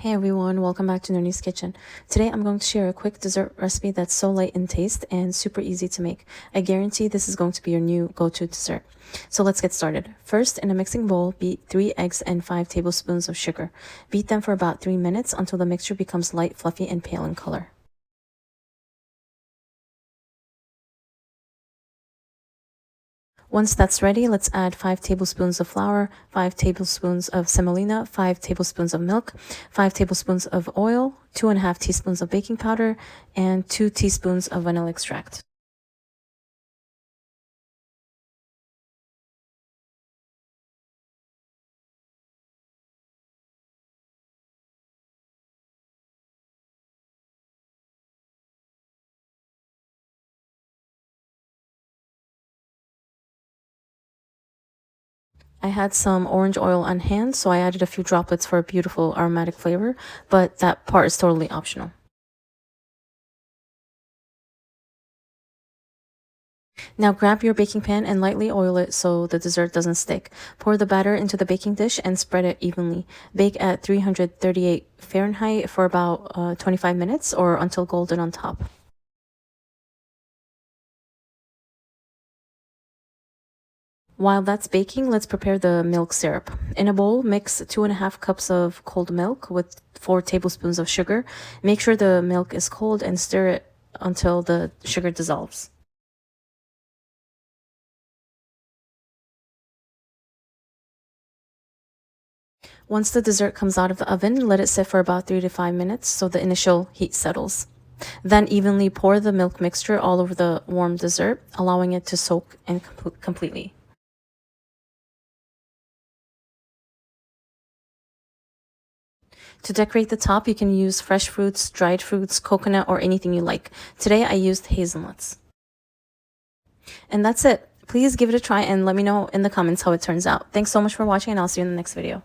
Hey everyone, welcome back to Noni's Kitchen. Today I'm going to share a quick dessert recipe that's so light in taste and super easy to make. I guarantee this is going to be your new go-to dessert. So let's get started. First, in a mixing bowl, beat 3 eggs and 5 tablespoons of sugar. Beat them for about 3 minutes until the mixture becomes light, fluffy, and pale in color. Once that's ready, let's add 5 tablespoons of flour, 5 tablespoons of semolina, 5 tablespoons of milk, 5 tablespoons of oil, 2.5 teaspoons of baking powder, and 2 teaspoons of vanilla extract. I had some orange oil on hand, so I added a few droplets for a beautiful aromatic flavor, but that part is totally optional. Now grab your baking pan and lightly oil it so the dessert doesn't stick. Pour the batter into the baking dish and spread it evenly. Bake at 338 Fahrenheit for about 25 minutes or until golden on top. While that's baking, let's prepare the milk syrup. In a bowl, mix 2.5 cups of cold milk with 4 tablespoons of sugar. Make sure the milk is cold and stir it until the sugar dissolves. Once the dessert comes out of the oven, let it sit for about 3 to 5 minutes so the initial heat settles. Then evenly pour the milk mixture all over the warm dessert, allowing it to soak in completely. To decorate the top, you can use fresh fruits, dried fruits, coconut, or anything you like. Today, I used hazelnuts. And that's it. Please give it a try and let me know in the comments how it turns out. Thanks so much for watching, and I'll see you in the next video.